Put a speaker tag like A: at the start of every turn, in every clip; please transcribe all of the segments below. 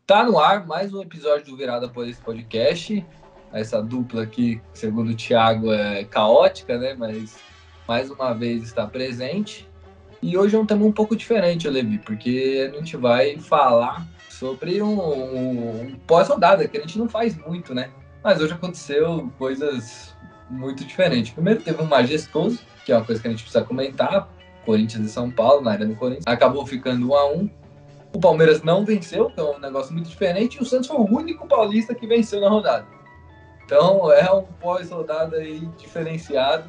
A: Tá no ar mais um episódio do Virada por esse podcast. Essa dupla aqui, segundo o Thiago, é caótica, né? Mas mais uma vez está presente. E hoje é um tema um pouco diferente, Levi, porque a gente vai falar sobre um pós-rodada, que a gente não faz muito, né? Mas hoje aconteceu coisas muito diferentes. Primeiro teve um majestoso, que é uma coisa que a gente precisa comentar. Corinthians e São Paulo, na Arena do Corinthians. Acabou ficando 1-1. O Palmeiras não venceu, que é um negócio muito diferente, e o Santos foi o único paulista que venceu na rodada. Então é um pós-rodada aí diferenciado.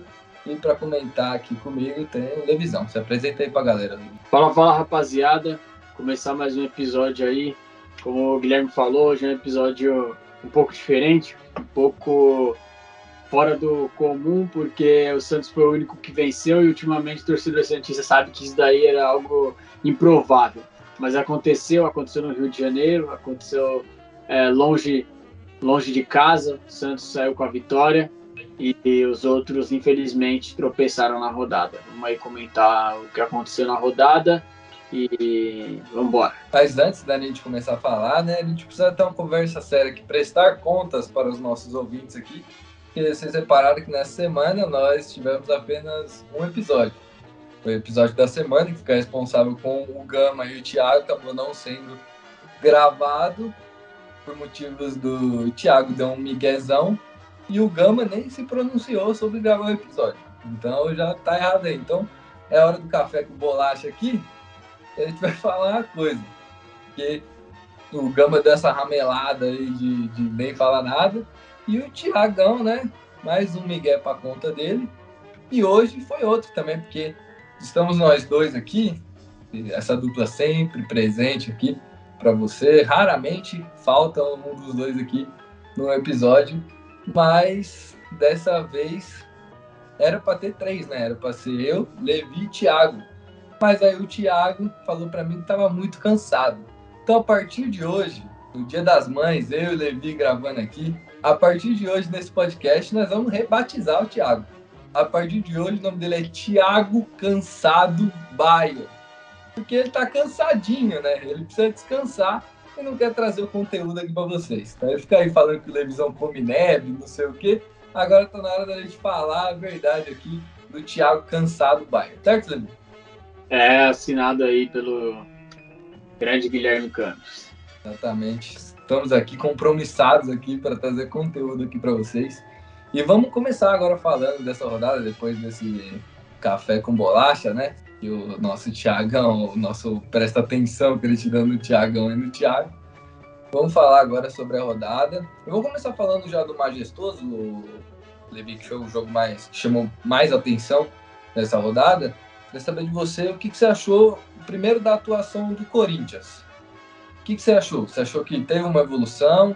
A: E para comentar aqui comigo tem o Levisão. Se apresenta aí pra galera.
B: Fala, rapaziada. Começar mais um episódio aí. Como o Guilherme falou, hoje é um episódio um pouco diferente, um pouco fora do comum, porque o Santos foi o único que venceu e ultimamente o torcedor santista sabe que isso daí era algo improvável. Mas aconteceu no Rio de Janeiro, aconteceu longe de casa, o Santos saiu com a vitória e os outros, infelizmente, tropeçaram na rodada. Vamos aí comentar o que aconteceu na rodada e vamos embora.
A: Mas antes da gente começar a falar, né, a gente precisa ter uma conversa séria aqui, prestar contas para os nossos ouvintes aqui, porque vocês repararam que nessa semana nós tivemos apenas um episódio. Foi o episódio da semana, que fica responsável com o Gama e o Thiago, acabou não sendo gravado por motivos do Thiago deu um miguezão e o Gama nem se pronunciou sobre gravar o episódio. Então já tá errado aí. Então é hora do café com bolacha aqui, a gente vai falar uma coisa. Porque o Gama deu essa ramelada aí de nem falar nada e o Thiagão, né, mais um migué pra conta dele. E hoje foi outro também, porque estamos nós dois aqui, essa dupla sempre presente aqui para você. Raramente falta um dos dois aqui no episódio, mas dessa vez era para ter três, né? Era para ser eu, Levi e Thiago. Mas aí o Thiago falou para mim que estava muito cansado. Então, a partir de hoje, no Dia das Mães, eu e o Levi gravando aqui, a partir de hoje, nesse podcast, nós vamos rebatizar o Thiago. A partir de hoje, o nome dele é Thiago Cansado Baia. Porque ele tá cansadinho, né? Ele precisa descansar e não quer trazer o conteúdo aqui para vocês. Então ele fica aí falando que o Levisão come neve, não sei o quê. Agora tá na hora da gente falar a verdade aqui do Thiago Cansado Baia. Certo, Levi?
B: Assinado aí pelo grande Guilherme Campos.
A: Exatamente. Estamos aqui compromissados aqui para trazer conteúdo aqui para vocês. E vamos começar agora falando dessa rodada, depois desse café com bolacha, né? E o nosso Thiagão, o nosso presta atenção que ele te dando no Thiagão e no Thiago. Vamos falar agora sobre a rodada. Eu vou começar falando já do majestoso, o Levi, que foi o jogo que chamou mais atenção nessa rodada. Queria saber de você, o que você achou, primeiro, da atuação do Corinthians. O que você achou? Você achou que teve uma evolução?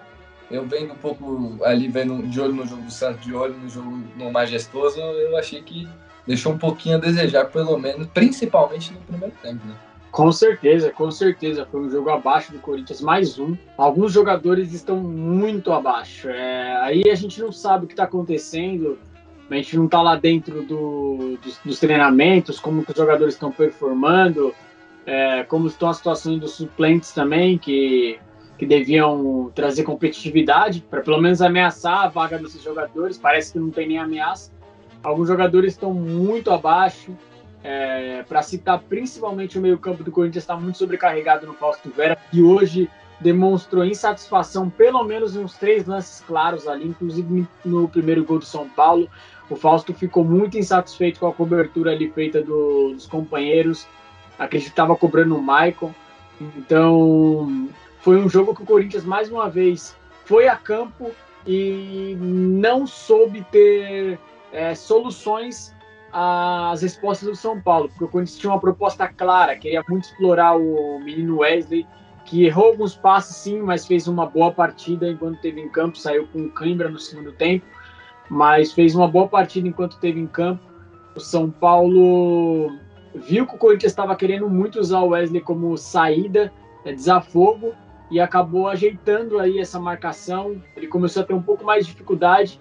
A: Eu vendo um pouco ali, vendo de olho no jogo do Santos, de olho no jogo no majestoso, eu achei que deixou um pouquinho a desejar, pelo menos, principalmente no primeiro tempo, né?
B: Com certeza. Foi um jogo abaixo do Corinthians, mais um. Alguns jogadores estão muito abaixo. Aí a gente não sabe o que está acontecendo, a gente não está lá dentro dos treinamentos, como que os jogadores estão performando, como estão as situações dos suplentes também, que deviam trazer competitividade para pelo menos ameaçar a vaga desses jogadores. Parece que não tem nem ameaça. Alguns jogadores estão muito abaixo. Para citar principalmente o meio-campo do Corinthians, está muito sobrecarregado no Fausto Vera, que hoje demonstrou insatisfação, pelo menos em uns 3 lances claros ali, inclusive no primeiro gol do São Paulo. O Fausto ficou muito insatisfeito com a cobertura ali feita dos companheiros. Acredito que estava cobrando o Maicon. Então, foi um jogo que o Corinthians, mais uma vez, foi a campo e não soube ter soluções às respostas do São Paulo, porque o Corinthians tinha uma proposta clara, queria muito explorar o menino Wesley, que errou alguns passes sim, mas fez uma boa partida enquanto esteve em campo, saiu com cãibra no segundo tempo, mas fez uma boa partida enquanto esteve em campo. O São Paulo viu que o Corinthians estava querendo muito usar o Wesley como saída, desafogo, e acabou ajeitando aí essa marcação. Ele começou a ter um pouco mais de dificuldade,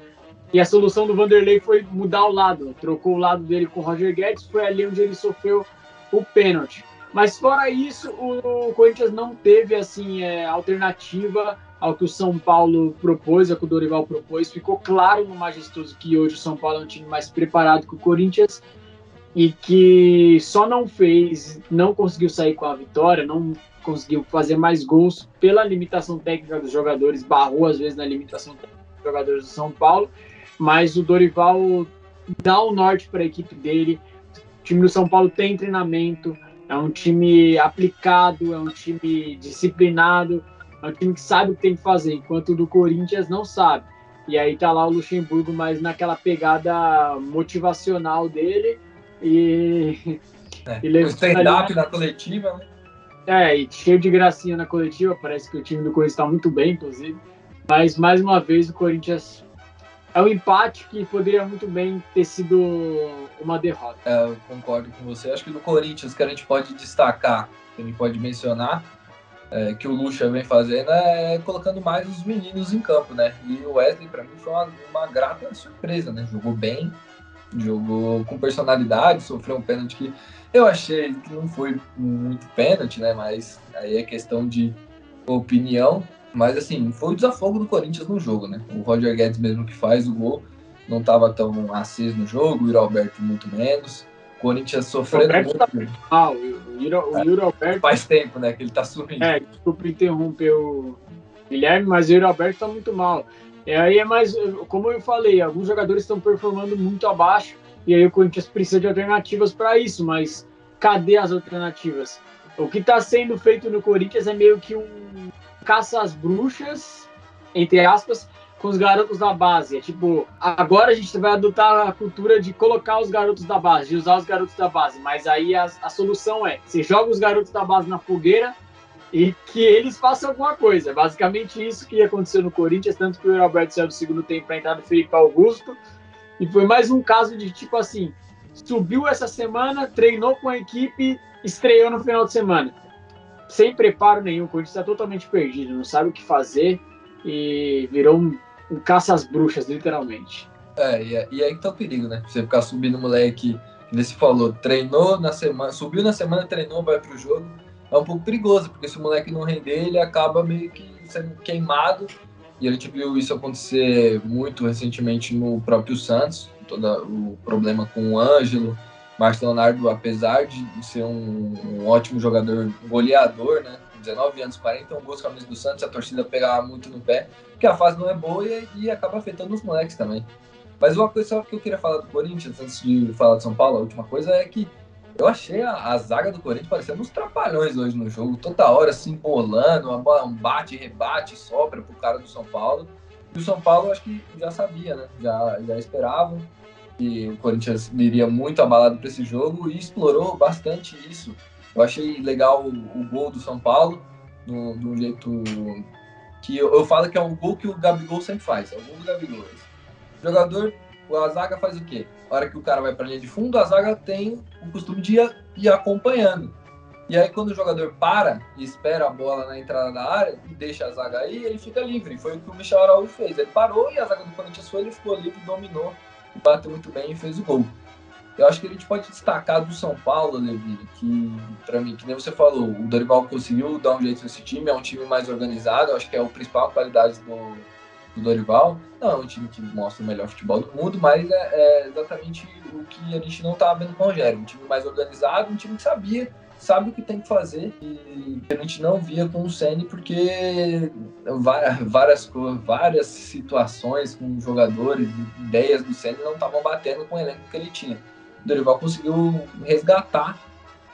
B: e a solução do Vanderlei foi mudar o lado, trocou o lado dele com o Roger Guedes, foi ali onde ele sofreu o pênalti. Mas fora isso, o Corinthians não teve assim alternativa ao que o São Paulo propôs, ao que o Dorival propôs. Ficou claro no Majestoso que hoje o São Paulo é um time mais preparado que o Corinthians e que só não conseguiu sair com a vitória, não conseguiu fazer mais gols pela limitação técnica dos jogadores, barrou às vezes na limitação técnica dos jogadores do São Paulo, mas o Dorival dá o norte para a equipe dele. O time do São Paulo tem treinamento, é um time aplicado, é um time disciplinado, é um time que sabe o que tem que fazer, enquanto o do Corinthians não sabe. E aí tá lá o Luxemburgo, mas naquela pegada motivacional dele e
A: o stand-up na coletiva, né?
B: E cheio de gracinha na coletiva, parece que o time do Corinthians está muito bem, inclusive. Mas, mais uma vez, o Corinthians é um empate que poderia muito bem ter sido uma derrota.
A: Eu concordo com você. Acho que do Corinthians, que a gente pode destacar, que a gente pode mencionar, que o Lucha vem fazendo, é colocando mais os meninos em campo, né? E o Wesley, para mim, foi uma grata surpresa, né? Jogou bem, jogou com personalidade, sofreu um pênalti que eu achei que não foi muito pênalti, né? Mas aí é questão de opinião. Mas, assim, foi o desafogo do Corinthians no jogo, né? O Roger Guedes mesmo que faz o gol, não estava tão aceso no jogo, o Yuri Alberto muito menos. O Corinthians sofrendo muito.
B: Tá mal. O Yuri Alberto...
A: Faz tempo, né, que ele tá sumindo.
B: Desculpa interromper o Guilherme, mas o Yuri Alberto tá muito mal. Aí é mais, como eu falei, alguns jogadores estão performando muito abaixo, e aí o Corinthians precisa de alternativas para isso, mas cadê as alternativas? O que está sendo feito no Corinthians é meio que um caça às bruxas, entre aspas, com os garotos da base. É tipo, agora a gente vai adotar a cultura de colocar os garotos da base, de usar os garotos da base, mas aí a solução é, você joga os garotos da base na fogueira e que eles façam alguma coisa. É basicamente isso que aconteceu no Corinthians, tanto que o Yuri Alberto saiu do segundo tempo para entrar do Felipe Augusto, e foi mais um caso de tipo assim, subiu essa semana, treinou com a equipe, estreou no final de semana. Sem preparo nenhum, o Corinthians está totalmente perdido, não sabe o que fazer e virou um caça às bruxas, literalmente.
A: E aí que tá o perigo, né? Você ficar subindo moleque, que você falou, treinou na semana, subiu na semana, treinou, vai pro jogo, é um pouco perigoso, porque se o moleque não render, ele acaba meio que sendo queimado, e a gente viu isso acontecer muito recentemente no próprio Santos, todo o problema com o Ângelo. Márcio Leonardo, apesar de ser um ótimo jogador, goleador, né? 19 anos, 41 gols com a camisa do Santos, a torcida pegava muito no pé, porque a fase não é boa e acaba afetando os moleques também. Mas uma coisa só que eu queria falar do Corinthians, antes de falar do São Paulo, a última coisa é que eu achei a zaga do Corinthians parecendo uns trapalhões hoje no jogo, toda hora se embolando, uma bola, um bate, rebate, sobra pro cara do São Paulo. E o São Paulo acho que já sabia, né? Já esperava que o Corinthians iria muito abalado para esse jogo e explorou bastante isso. Eu achei legal o gol do São Paulo, de um jeito que eu falo que é um gol que o Gabigol sempre faz, é o gol do Gabigol. O jogador, a zaga faz o quê? Na hora que o cara vai para a linha de fundo, a zaga tem o costume de ir acompanhando. E aí quando o jogador para e espera a bola na entrada da área e deixa a zaga aí, ele fica livre. Foi o que o Michel Araújo fez. Ele parou e a zaga do Corinthians foi, ele ficou livre, dominou, bateu muito bem e fez o gol. Eu acho que a gente pode destacar do São Paulo, Levi, que para mim, que nem você falou, o Dorival conseguiu dar um jeito nesse time, é um time mais organizado, eu acho que é a principal qualidade do Dorival. Não é um time que mostra o melhor futebol do mundo, mas é exatamente o que a gente não estava vendo com o Rogério, um time mais organizado, um time que sabe o que tem que fazer e que a gente não via com o Ceni, porque várias situações com jogadores, ideias do Ceni não estavam batendo com o elenco que ele tinha. O Dorival conseguiu resgatar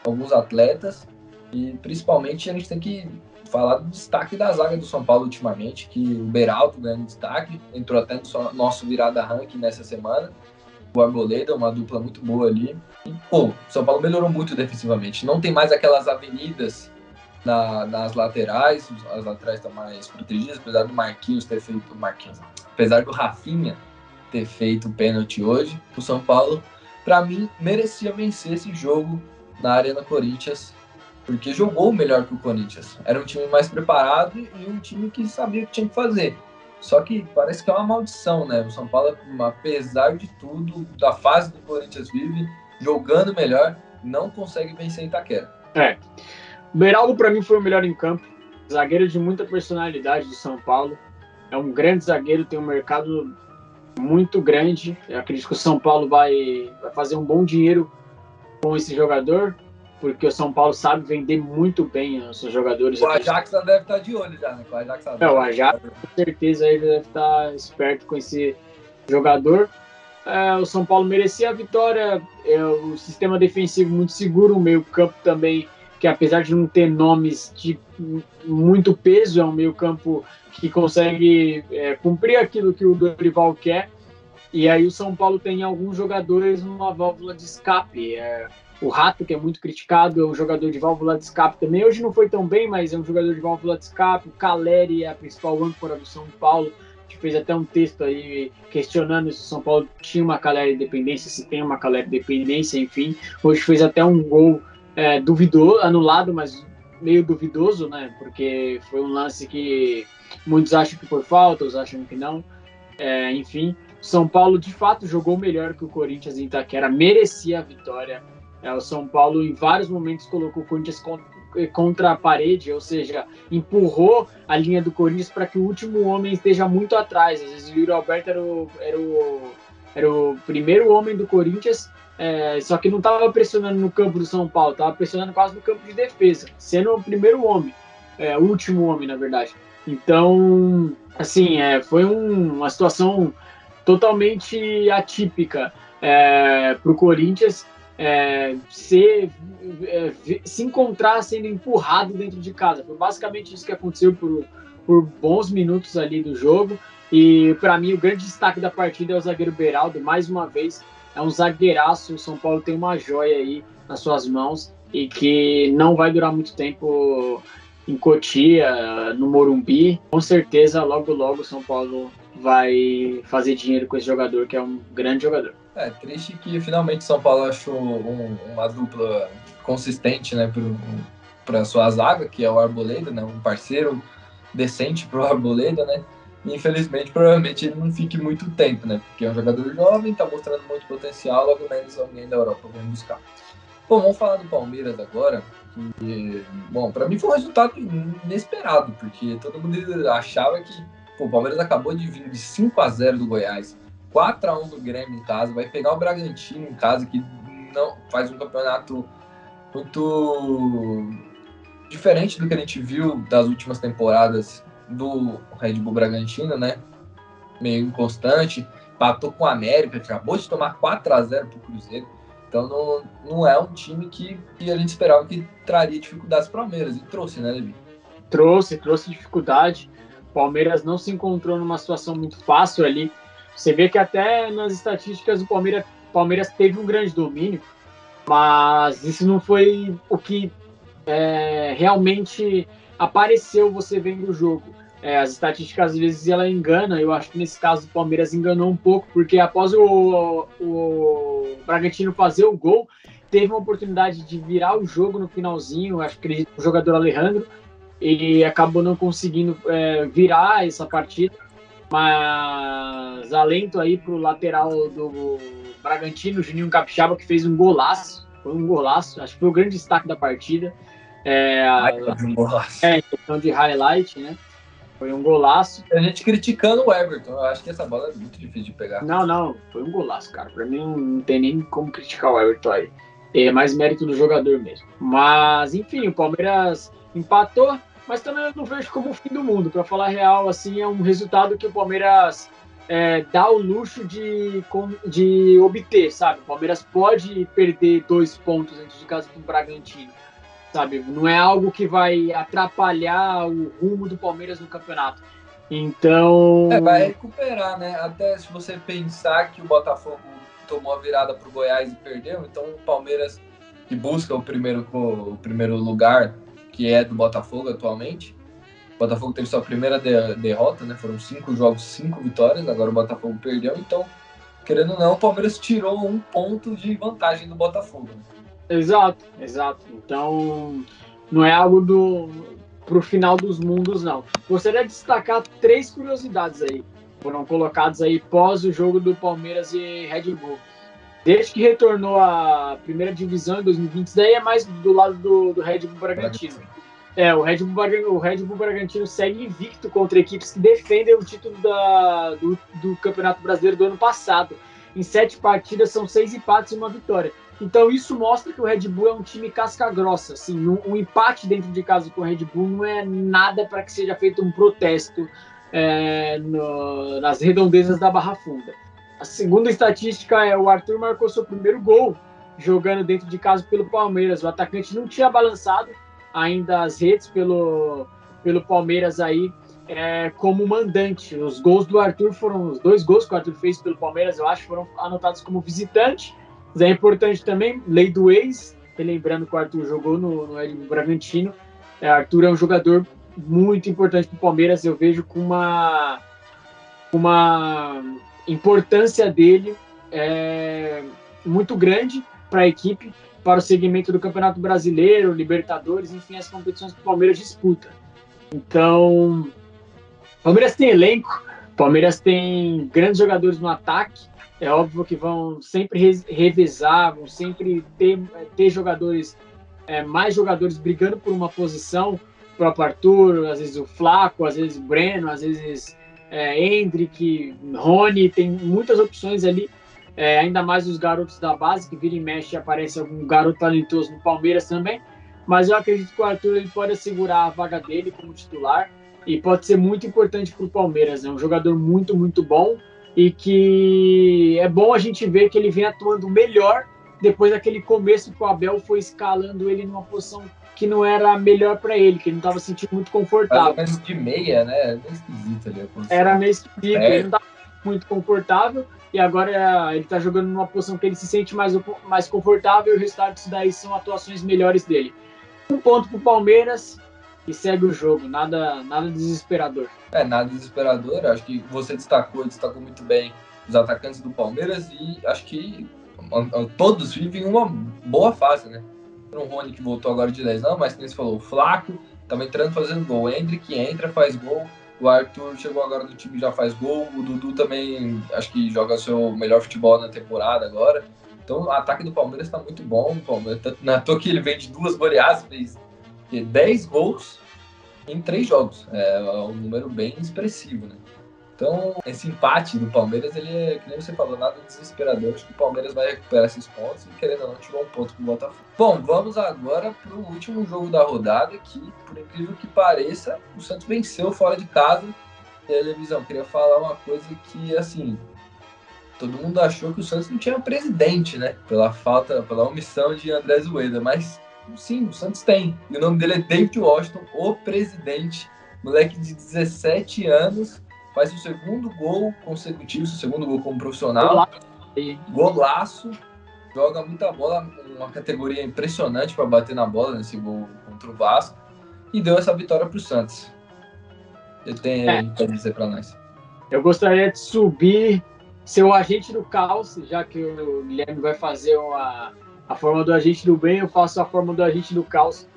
A: alguns atletas e principalmente a gente tem que falar do destaque da zaga do São Paulo ultimamente, que o Beraldo ganhando destaque, entrou até no nosso virada ranking nessa semana, o Arboleda, uma dupla muito boa ali. E, o São Paulo melhorou muito defensivamente. Não tem mais aquelas avenidas nas laterais, as laterais estão mais protegidas, apesar do Marquinhos ter feito... apesar do Rafinha ter feito o pênalti hoje, o São Paulo, para mim, merecia vencer esse jogo na Arena Corinthians, porque jogou melhor que o Corinthians. Era um time mais preparado e um time que sabia o que tinha que fazer. Só que parece que é uma maldição, né? O São Paulo, apesar de tudo, da fase do Corinthians vive, jogando melhor, não consegue vencer Itaquera.
B: O Beraldo, para mim, foi o melhor em campo. Zagueiro de muita personalidade do São Paulo. É um grande zagueiro, tem um mercado muito grande. Eu acredito que o São Paulo vai fazer um bom dinheiro com esse jogador, porque o São Paulo sabe vender muito bem os seus jogadores.
A: O Ajax já deve estar de olho já, né? O Ajax,
B: o Ajax com certeza ele deve estar esperto com esse jogador. O São Paulo merecia a vitória. O sistema defensivo muito seguro, o meio campo também, que apesar de não ter nomes de muito peso, é um meio campo que consegue cumprir aquilo que o Dorival quer. E aí o São Paulo tem alguns jogadores numa válvula de escape. O Rato, que é muito criticado, é um jogador de válvula de escape também. Hoje não foi tão bem, mas é um jogador de válvula de escape. O Caleri é a principal âncora do São Paulo. A gente fez até um texto aí questionando se o São Paulo tinha uma Caleri dependência, se tem uma Caleri dependência, enfim. Hoje fez até um gol duvidoso, anulado, mas meio duvidoso, né? Porque foi um lance que muitos acham que foi falta, outros acham que não. Enfim, São Paulo de fato jogou melhor que o Corinthians em Itaquera, merecia a vitória. O São Paulo em vários momentos colocou o Corinthians contra a parede, ou seja, empurrou a linha do Corinthians para que o último homem esteja muito atrás. Às vezes o Yuri Alberto era o primeiro homem do Corinthians, só que não estava pressionando no campo do São Paulo, estava pressionando quase no campo de defesa, sendo o primeiro homem, o último homem, na verdade. Então, assim, foi uma situação totalmente atípica para o Corinthians, se encontrar sendo empurrado dentro de casa. Foi basicamente isso que aconteceu por bons minutos ali do jogo. E para mim o grande destaque da partida é o zagueiro Beraldo. Mais uma vez, é um zagueiraço. O São Paulo tem uma joia aí nas suas mãos e que não vai durar muito tempo em Cotia, no Morumbi. Com certeza, logo logo o São Paulo vai fazer dinheiro com esse jogador, que é um grande jogador.
A: Triste que finalmente São Paulo achou uma dupla consistente, né, para sua zaga, que é o Arboleda, né, um parceiro decente para o Arboleda, né. E, infelizmente, provavelmente ele não fique muito tempo, né, porque é um jogador jovem, está mostrando muito potencial, logo menos alguém da Europa vem buscar. Bom, vamos falar do Palmeiras agora. Bom, para mim foi um resultado inesperado, porque todo mundo achava que o Palmeiras acabou de vir de 5-0 do Goiás, 4-1 do Grêmio em casa, vai pegar o Bragantino em casa, que não faz um campeonato muito diferente do que a gente viu das últimas temporadas do Red Bull Bragantino, né? Meio inconstante, empatou com o América, acabou de tomar 4-0 pro Cruzeiro. Então não é um time que a gente esperava que traria dificuldades para o Palmeiras, e trouxe, né, Levi?
B: Trouxe dificuldade. O Palmeiras não se encontrou numa situação muito fácil ali. Você vê que até nas estatísticas o Palmeiras teve um grande domínio, mas isso não foi o que realmente apareceu você vendo o jogo. As estatísticas, às vezes, ela engana. Eu acho que nesse caso o Palmeiras enganou um pouco, porque após o Bragantino fazer o gol, teve uma oportunidade de virar o jogo no finalzinho, acho que o jogador Alejandro, e acabou não conseguindo virar essa partida. Mas alento aí pro lateral do Bragantino, Juninho Capixaba, que fez um golaço. Foi um golaço, acho que foi o grande destaque da partida. Em questão de highlight, né? Foi um golaço.
A: A gente criticando o Everton, eu acho que essa bola é muito difícil de pegar.
B: Não, foi um golaço, cara. Pra mim não tem nem como criticar o Everton aí. É mais mérito do jogador mesmo. Mas, enfim, o Palmeiras empatou, mas também eu não vejo como o fim do mundo. Para falar a real, assim, é um resultado que o Palmeiras dá o luxo de obter, sabe? O Palmeiras pode perder 2 pontos antes de casa com o Bragantino, sabe? Não é algo que vai atrapalhar o rumo do Palmeiras no campeonato. Então...
A: vai recuperar, né? Até se você pensar que o Botafogo tomou a virada pro Goiás e perdeu, então o Palmeiras, que busca o primeiro lugar, que é do Botafogo atualmente. O Botafogo teve sua primeira derrota, né? Foram 5 jogos, 5 vitórias, agora o Botafogo perdeu, então, querendo ou não, o Palmeiras tirou 1 ponto de vantagem do Botafogo. Né?
B: Exato. Então, não é algo pro final dos mundos, não. Gostaria de destacar 3 curiosidades aí, foram colocadas aí pós o jogo do Palmeiras e Red Bull. Desde que retornou à primeira divisão em 2020, isso daí é mais do lado do Red Bull Bragantino. O Red Bull Bragantino segue invicto contra equipes que defendem o título do Campeonato Brasileiro do ano passado. Em 7 partidas, são 6 empates e 1 vitória. Então, isso mostra que o Red Bull é um time casca-grossa. Assim, um empate dentro de casa com o Red Bull não é nada para que seja feito um protesto nas redondezas da Barra Funda. A segunda estatística é o Arthur marcou seu primeiro gol jogando dentro de casa pelo Palmeiras. O atacante não tinha balançado ainda as redes pelo Palmeiras aí como mandante. Os gols do Arthur foram os 2 gols que o Arthur fez pelo Palmeiras, eu acho, foram anotados como visitante. Mas é importante também, lei do ex, lembrando que o Arthur jogou no Red Bull Bragantino. Arthur é um jogador muito importante para o Palmeiras, eu vejo com uma importância dele muito grande para a equipe, para o segmento do Campeonato Brasileiro, Libertadores, enfim, as competições que o Palmeiras disputa. Então, o Palmeiras tem elenco, o Palmeiras tem grandes jogadores no ataque, é óbvio que vão sempre revezar, vão sempre ter jogadores, mais jogadores brigando por uma posição, o próprio Arthur, às vezes o Flaco, às vezes o Breno, às vezes Hendrick, Rony, tem muitas opções ali, ainda mais os garotos da base, que vira e mexe aparece algum garoto talentoso no Palmeiras também, mas eu acredito que o Arthur ele pode assegurar a vaga dele como titular e pode ser muito importante para o Palmeiras, é um jogador muito, muito bom e que é bom a gente ver que ele vem atuando melhor depois daquele começo que o Abel foi escalando ele numa posição que não era melhor para ele, que ele não estava se sentindo muito confortável.
A: Mais ou menos de meia, né? Era meio esquisito ali a posição.
B: Era meio esquisito, ele não estava muito confortável e agora ele está jogando numa posição que ele se sente mais confortável e o resultado disso daí são atuações melhores dele. 1 ponto para o Palmeiras e segue o jogo, nada desesperador.
A: Nada desesperador, acho que você destacou muito bem os atacantes do Palmeiras e acho que todos vivem uma boa fase, né? O Rony que voltou agora de lesão, mas como você falou, o Flaco estava entrando fazendo gol, o Hendrick entra, faz gol, o Arthur chegou agora no time e já faz gol, o Dudu também acho que joga seu melhor futebol na temporada agora. Então o ataque do Palmeiras está muito bom, o Palmeiras, não é à toa que ele vem de 2 goleadas, fez 10 gols em 3 jogos, é um número bem expressivo, né? Então, esse empate do Palmeiras, ele é, que nem você falou, nada desesperador. Acho que o Palmeiras vai recuperar esses pontos e, querendo ou não, tirou 1 ponto com o Botafogo. Bom, vamos agora para o último jogo da rodada, que, por incrível que pareça, o Santos venceu fora de casa. E aí, Levisão, queria falar uma coisa que, assim, todo mundo achou que o Santos não tinha presidente, né? Pela omissão de Andrés Ueda, mas sim, o Santos tem. E o nome dele é David Washington, o presidente, moleque de 17 anos, faz o 2º gol consecutivo, o 2º gol como profissional. Golaço, joga muita bola, uma categoria impressionante para bater na bola nesse gol contra o Vasco, e deu essa vitória para o Santos. Ele tem para dizer para nós.
B: Eu gostaria de subir, ser o agente do caos, já que o Guilherme vai fazer a forma do agente do bem, eu faço a forma do agente do caos.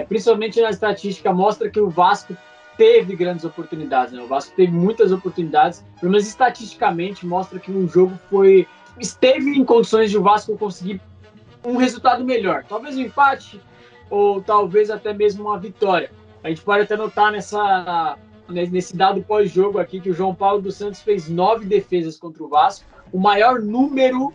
B: Principalmente na estatística, mostra que o Vasco teve grandes oportunidades, né? O Vasco teve muitas oportunidades, pelo menos estatisticamente mostra que o jogo esteve em condições de o Vasco conseguir um resultado melhor, talvez um empate ou talvez até mesmo uma vitória. A gente pode até notar nesse dado pós-jogo aqui que o João Paulo dos Santos fez 9 defesas contra o Vasco, o maior número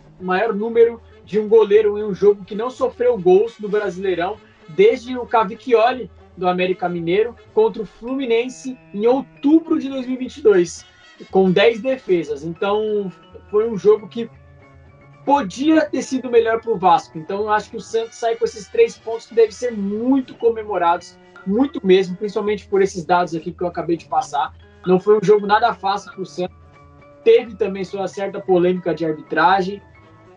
B: de um goleiro em um jogo que não sofreu gols no Brasileirão desde o Cavicchioli do América Mineiro contra o Fluminense em outubro de 2022, com 10 defesas. Então, foi um jogo que podia ter sido melhor para o Vasco. Então, eu acho que o Santos sai com esses 3 pontos que devem ser muito comemorados, muito mesmo, principalmente por esses dados aqui que eu acabei de passar. Não foi um jogo nada fácil para o Santos. Teve também sua certa polêmica de arbitragem,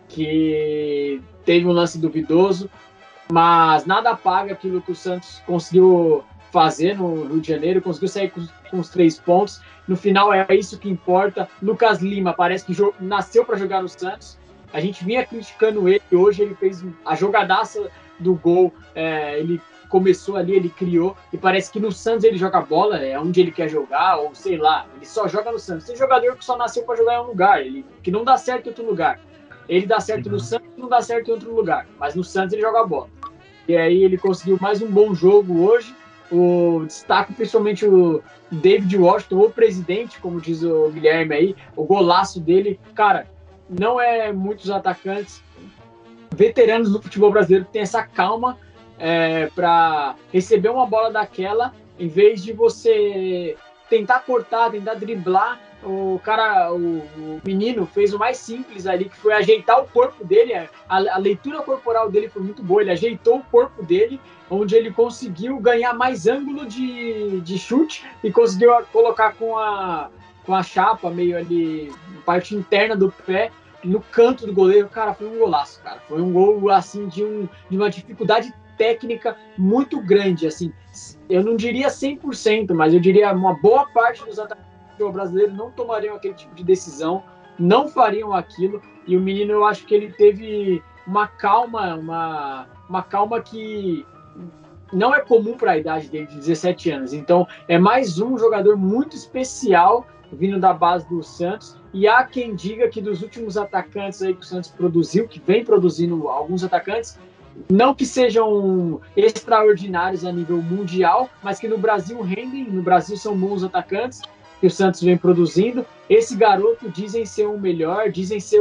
B: que teve um lance duvidoso, mas nada apaga aquilo que o Santos conseguiu fazer no Rio de Janeiro, conseguiu sair com os 3 pontos. No final é isso que importa. Lucas Lima parece que nasceu para jogar no Santos. A gente vinha criticando ele, hoje ele fez a jogadaça do gol, ele começou ali, ele criou, e parece que no Santos ele joga bola, é onde ele quer jogar, ou sei lá, ele só joga no Santos. Tem jogador que só nasceu para jogar em um lugar, que não dá certo em outro lugar. Ele dá certo no Santos e não dá certo em outro lugar, mas no Santos ele joga bola. E aí ele conseguiu mais um bom jogo hoje. Destaco principalmente o David Washington, o presidente, como diz o Guilherme aí, o golaço dele. Cara, não é muitos atacantes veteranos do futebol brasileiro que tem essa calma para receber uma bola daquela, em vez de você tentar cortar, tentar driblar. O menino fez o mais simples ali, que foi ajeitar o corpo dele. A leitura corporal dele foi muito boa. Ele ajeitou o corpo dele, onde ele conseguiu ganhar mais ângulo de chute e conseguiu colocar com a chapa meio ali, parte interna do pé, no canto do goleiro. Cara, foi um golaço, cara. Foi um gol, assim, de uma dificuldade técnica muito grande, assim. Eu não diria 100%, mas eu diria uma boa parte dos atacantes brasileiros não tomariam aquele tipo de decisão, não fariam aquilo, e o menino, eu acho que ele teve uma calma, uma calma que não é comum para a idade dele, de 17 anos. Então, é mais um jogador muito especial vindo da base do Santos, e há quem diga que dos últimos atacantes aí que o Santos produziu, que vem produzindo alguns atacantes, não que sejam extraordinários a nível mundial, mas que no Brasil rendem, no Brasil são bons atacantes, que o Santos vem produzindo. Esse garoto dizem ser o melhor, dizem ser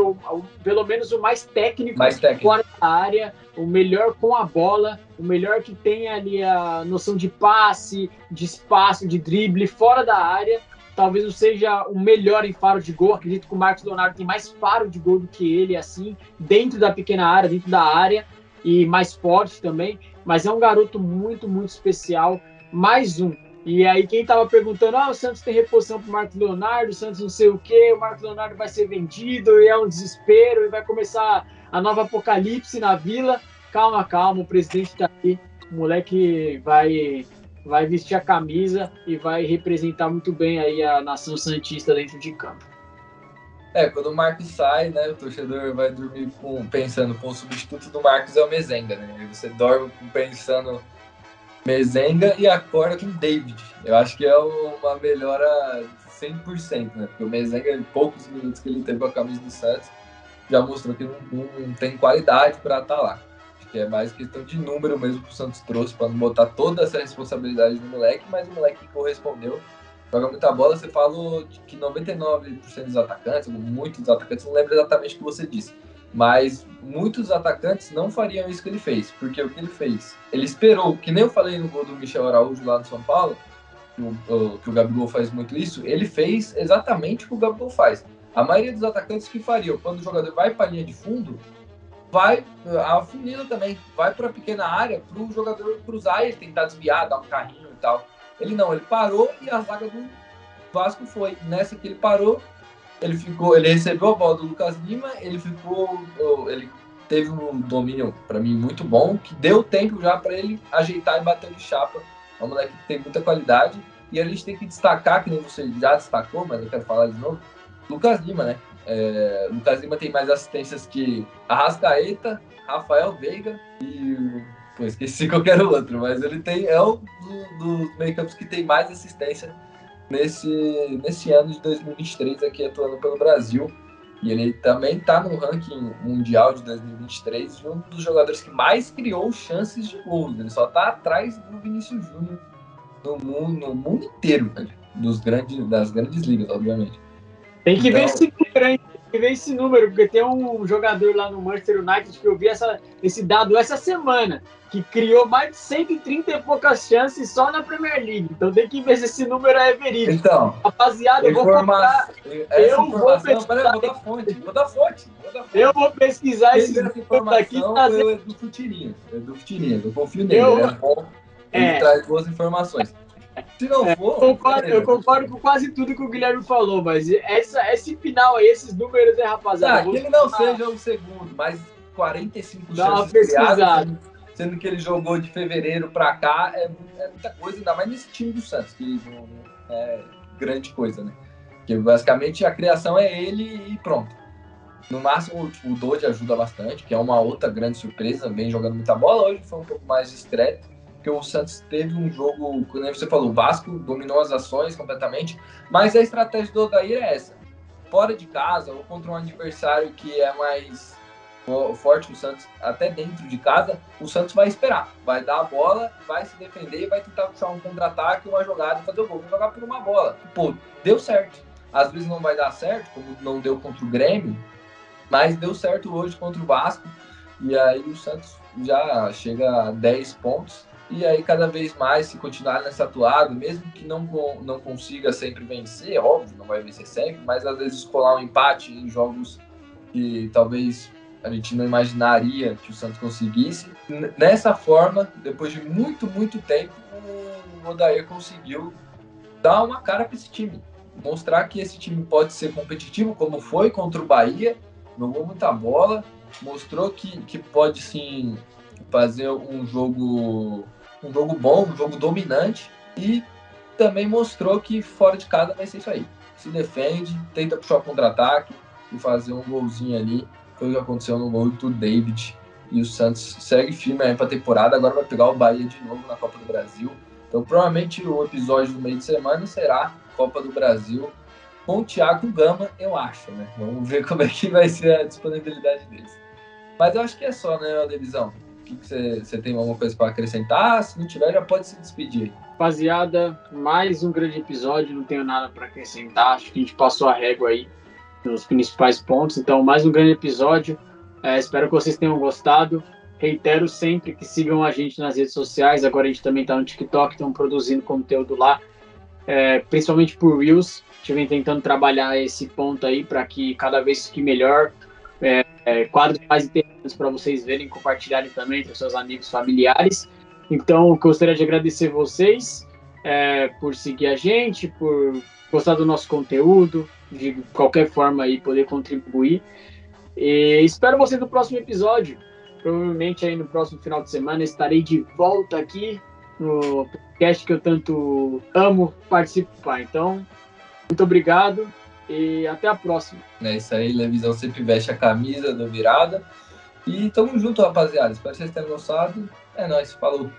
B: pelo menos o mais técnico fora da área, o melhor com a bola, o melhor que tem ali a noção de passe, de espaço, de drible fora da área. Talvez não seja o melhor em faro de gol. Acredito que o Marcos Leonardo tem mais faro de gol do que ele, assim, dentro da pequena área, dentro da área, e mais forte também. Mas é um garoto muito, muito especial. Mais um. E aí quem estava perguntando, o Santos tem reposição para o Marcos Leonardo, o Santos não sei o quê, o Marcos Leonardo vai ser vendido, e é um desespero, e vai começar a nova apocalipse na Vila. Calma, calma, o presidente está aí, o moleque vai vestir a camisa e vai representar muito bem aí a nação santista dentro de campo.
A: Quando o Marcos sai, né, o torcedor vai dormir pensando, o substituto do Marcos é o Mezenga, né? Aí você dorme pensando Mezenga e acorda com David. Eu acho que é uma melhora 100%, né? Porque o Mezenga, em poucos minutos que ele teve com a camisa do Santos, já mostrou que não tem qualidade para estar lá. Acho que é mais questão de número mesmo que o Santos trouxe, para não botar toda essa responsabilidade no moleque, mas o moleque correspondeu. Joga muita bola. Você falou que 99% dos atacantes, muitos atacantes, não lembro exatamente o que você disse, mas muitos atacantes não fariam isso que ele fez, porque o que ele fez? Ele esperou, que nem eu falei no gol do Michel Araújo lá no São Paulo, que o Gabigol faz muito isso, ele fez exatamente o que o Gabigol faz. A maioria dos atacantes que fariam, quando o jogador vai para a linha de fundo, vai a funila também, vai para a pequena área para o jogador cruzar e tentar desviar, dar um carrinho e tal. Ele não, ele parou e a zaga do Vasco foi. Nessa que ele parou, ele recebeu a bola do Lucas Lima, ele teve um domínio, para mim, muito bom, que deu tempo já para ele ajeitar e bater de chapa. É um moleque que tem muita qualidade, e a gente tem que destacar, que nem você já destacou, mas eu quero falar de novo, Lucas Lima, né? Lucas Lima tem mais assistências que Arrascaeta, Rafael Veiga e... esqueci qualquer outro, mas ele é um dos meio-campos que tem mais assistência nesse ano de 2023 aqui atuando pelo Brasil. E ele também está no ranking mundial de 2023 de um dos jogadores que mais criou chances de gols. Ele só está atrás do Vinícius Júnior no mundo inteiro, velho, das grandes ligas, obviamente.
B: Tem que ver esse número, hein? Tem que ver esse número, porque tem um jogador lá no Manchester United que eu vi esse dado essa semana, que criou mais de 130 e poucas chances só na Premier League. Então tem que ver se esse número é verídico.
A: Então,
B: rapaziada, eu vou colocar.
A: Vou dar fonte.
B: Eu vou pesquisar esse
A: número aqui. É do Futirinhas. Eu confio nele. Ele é bom. Ele traz boas informações. Se não for,
B: eu concordo com quase tudo que o Guilherme falou, mas esse final aí, esses números, rapaziada.
A: Que ele não seja o segundo, mas 45 chances criadas, sendo que ele jogou de fevereiro pra cá, é muita coisa, ainda mais nesse time do Santos, que não é grande coisa, né? Porque basicamente a criação é ele e pronto. No máximo, o Dodge ajuda bastante, que é uma outra grande surpresa, vem jogando muita bola, hoje foi um pouco mais discreto. Porque o Santos teve um jogo, como você falou, o Vasco dominou as ações completamente, mas a estratégia do Odair é essa. fora de casa ou contra um adversário que é mais forte que o Santos, até dentro de casa, o Santos vai esperar, vai dar a bola, vai se defender, vai tentar puxar um contra-ataque, uma jogada e fazer o gol, vai jogar por uma bola. Pô, deu certo. Às vezes não vai dar certo, como não deu contra o Grêmio, mas deu certo hoje contra o Vasco, e aí o Santos já chega a 10 pontos, e aí cada vez mais, se continuar nessa atuada, mesmo que não consiga sempre vencer, óbvio, não vai vencer sempre, mas às vezes colar um empate em jogos que talvez a gente não imaginaria que o Santos conseguisse. Nessa forma, depois de muito, muito tempo, o Odair conseguiu dar uma cara para esse time. Mostrar que esse time pode ser competitivo, como foi contra o Bahia, jogou muita bola, mostrou que pode sim fazer um jogo bom, um jogo dominante, e também mostrou que fora de casa vai ser isso aí. Se defende, tenta puxar o contra-ataque e fazer um golzinho ali. Foi o que aconteceu no gol do David. E o Santos segue firme aí para a temporada. Agora vai pegar o Bahia de novo na Copa do Brasil. Então, provavelmente, o episódio do meio de semana será Copa do Brasil com o Thiago Gama, eu acho, né? Vamos ver como é que vai ser a disponibilidade deles. Mas eu acho que é só, né, Adelizão? O que você tem alguma coisa para acrescentar? Se não tiver, já pode se despedir.
B: Rapaziada, mais um grande episódio, não tenho nada para acrescentar. Acho que a gente passou a régua aí nos principais pontos. Então, mais um grande episódio. Espero que vocês tenham gostado. Reitero sempre que sigam a gente nas redes sociais. Agora a gente também está no TikTok, estamos produzindo conteúdo lá, principalmente por Reels. Estive tentando trabalhar esse ponto aí para que cada vez fique melhor. Quadros mais interessantes para vocês verem, compartilharem também com seus amigos, familiares. Então, gostaria de agradecer vocês por seguir a gente, por gostar do nosso conteúdo, de qualquer forma aí poder contribuir. E espero você no próximo episódio. Provavelmente aí no próximo final de semana estarei de volta aqui no podcast que eu tanto amo participar. Então, muito obrigado e até a próxima.
A: É isso aí, Levisão sempre veste a camisa do Virada. E tamo junto, rapaziada. Espero que vocês tenham gostado. É nóis, falou.